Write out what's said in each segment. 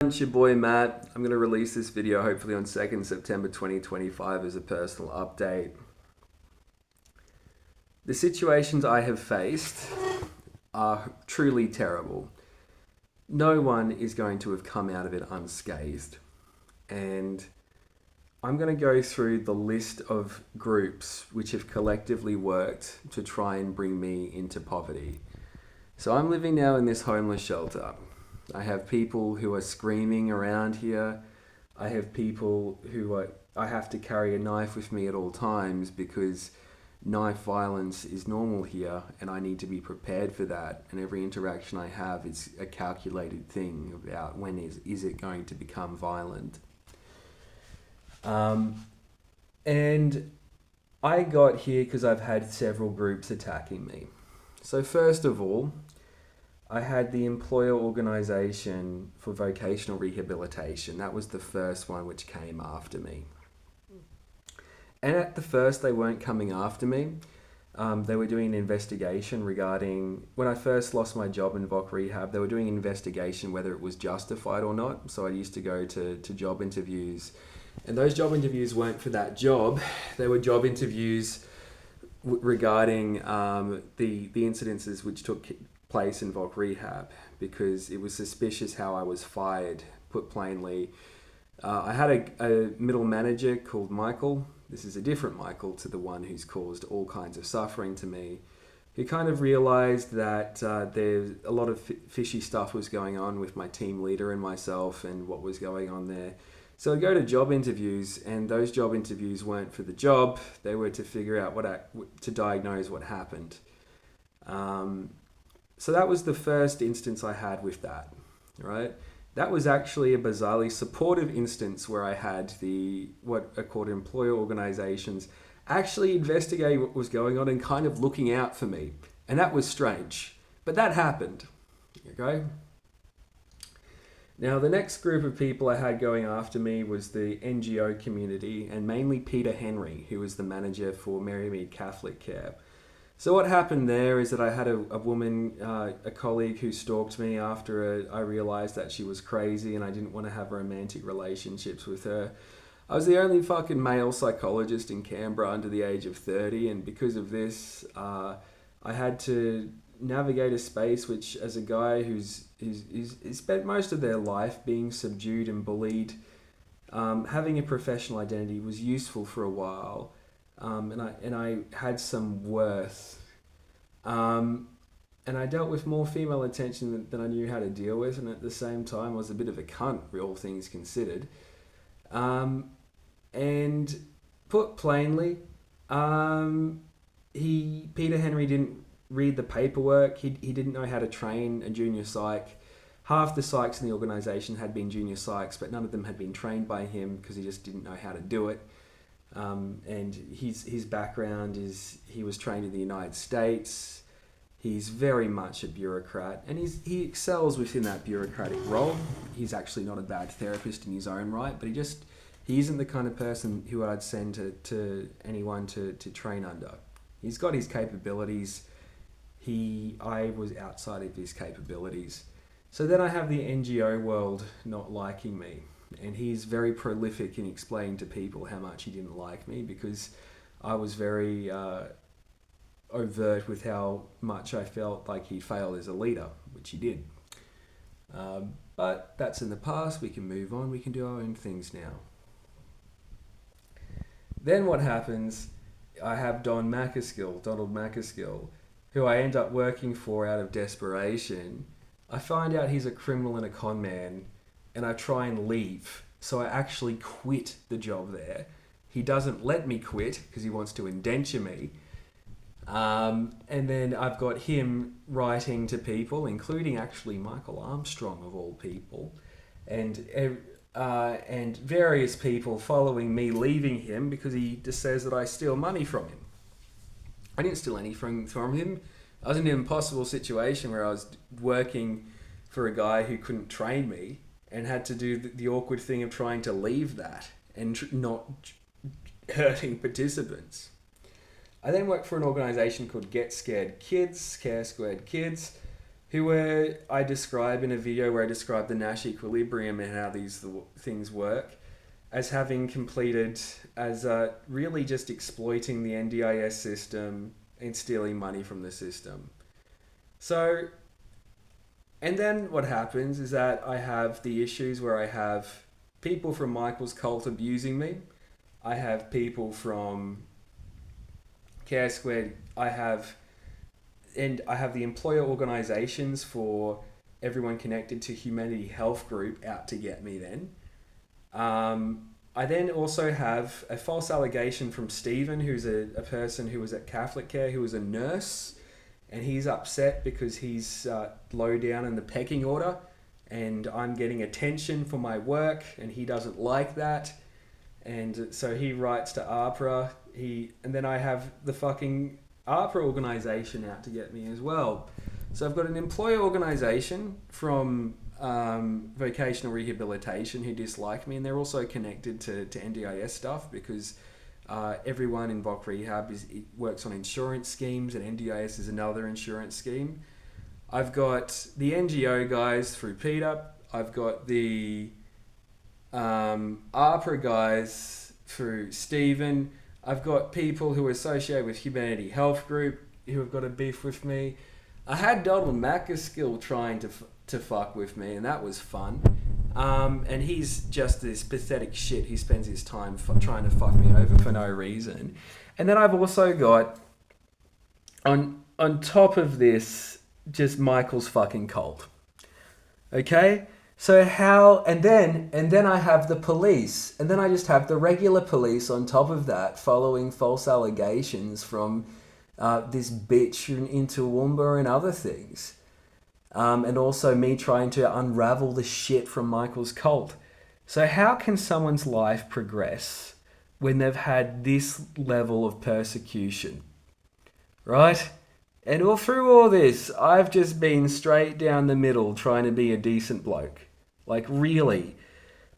It's your boy Matt. I'm going to release this video hopefully on 2nd September 2025 as a personal update. The situations I have faced are truly terrible. No one is going to have come out of it unscathed. And I'm going to go through the list of groups which have collectively worked to try and bring me into poverty. So I'm living now in this homeless shelter. I have people who are screaming around here. I have people I have to carry a knife with me at all times because knife violence is normal here and I need to be prepared for that. And every interaction I have is a calculated thing about when is it going to become violent. And I got here because I've had several groups attacking me. So first of all, I had the employer organisation for vocational rehabilitation. That was the first one which came after me. And at the first, they weren't coming after me. They were doing an investigation regarding when I first lost my job in VOC Rehab. They were doing an investigation whether it was justified or not. So I used to go to job interviews, and those job interviews weren't for that job. They were job interviews regarding the incidences which took place in VOC Rehab, because it was suspicious how I was fired, put plainly. I had a middle manager called Michael. This is a different Michael to the one who's caused all kinds of suffering to me, who kind of realised that there's a lot of fishy stuff was going on with my team leader and myself and what was going on there. So I go to job interviews, and those job interviews weren't for the job. They were to figure out to diagnose what happened. So that was the first instance I had with that, right? That was actually a bizarrely supportive instance where I had what are called employer organisations actually investigating what was going on and kind of looking out for me. And that was strange. But that happened, okay? Now, the next group of people I had going after me was the NGO community, and mainly Peter Henry, who was the manager for Marymead Catholic Care. So what happened there is that I had a woman, a colleague who stalked me after I realised that she was crazy and I didn't want to have romantic relationships with her. I was the only fucking male psychologist in Canberra under the age of 30, and because of this, I had to navigate a space which, as a guy who's spent most of their life being subdued and bullied, having a professional identity was useful for a while. And I had some worth, and I dealt with more female attention than I knew how to deal with, and at the same time I was a bit of a cunt, all things considered. And put plainly, Peter Henry didn't read the paperwork. He didn't know how to train a junior psych. Half the psychs in the organisation had been junior psychs, but none of them had been trained by him because he just didn't know how to do it. And his background is he was trained in the United States. He's very much a bureaucrat, and he excels within that bureaucratic role. He's actually not a bad therapist in his own right, but he isn't the kind of person who I'd send to anyone to train under. He's got his capabilities. I was outside of his capabilities. So then I have the NGO world not liking me. And he's very prolific in explaining to people how much he didn't like me, because I was very overt with how much I felt like he failed as a leader, which he did. But that's in the past. We can move on. We can do our own things now. Then what happens, I have Donald Macaskill, who I end up working for out of desperation. I find out he's a criminal and a con man, and I try and leave. So I actually quit the job there. He doesn't let me quit because he wants to indenture me. And then I've got him writing to people, including actually Michael Armstrong of all people, and various people following me leaving him because he just says that I steal money from him. I didn't steal anything from him. I was in an impossible situation where I was working for a guy who couldn't train me, and had to do the awkward thing of trying to leave that and not hurting participants. I then worked for an organisation called Get Scared Kids, Care Squared Kids, I describe in a video where I describe the Nash equilibrium and how these things work, as having completed as really just exploiting the NDIS system and stealing money from the system. So, and then what happens is that I have the issues where I have people from Michael's cult abusing me. I have people from Care Squared. I have the employer organizations for everyone connected to Humanity Health Group out to get me then. I then also have a false allegation from Stephen, who's a person who was at Catholic Care, who was a nurse, and he's upset because he's low down in the pecking order, and I'm getting attention for my work, and he doesn't like that. And so he writes to AHPRA. And then I have the fucking AHPRA organisation out to get me as well. So I've got an employer organisation from vocational rehabilitation who dislike me, and they're also connected to NDIS stuff because everyone in VOC Rehab works on insurance schemes, and NDIS is another insurance scheme. I've got the NGO guys through Peter. I've got the AHPRA guys through Stephen. I've got people who are associated with Humanity Health Group who have got a beef with me. I had Donald Macaskill trying to fuck with me, and that was fun. And he's just this pathetic shit. He spends his time trying to fuck me over for no reason. And then I've also got, on top of this, just Michael's fucking cult. Okay? So and then I have the police, and then I just have the regular police on top of that, following false allegations from this bitch in Toowoomba and other things. And also me trying to unravel the shit from Michael's cult. So how can someone's life progress when they've had this level of persecution? Right? And through all this, I've just been straight down the middle trying to be a decent bloke. Like, really.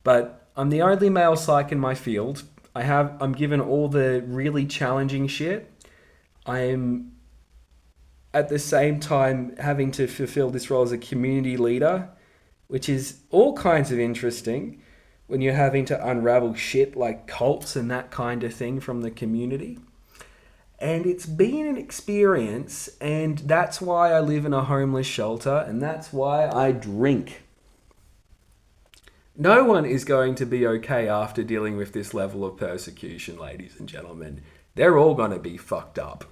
But I'm the only male psych in my field. I'm given all the really challenging shit. I'm at the same time having to fulfill this role as a community leader, which is all kinds of interesting when you're having to unravel shit like cults and that kind of thing from the community. And it's been an experience, and that's why I live in a homeless shelter, and that's why I drink. No one is going to be okay after dealing with this level of persecution, ladies and gentlemen. They're all going to be fucked up.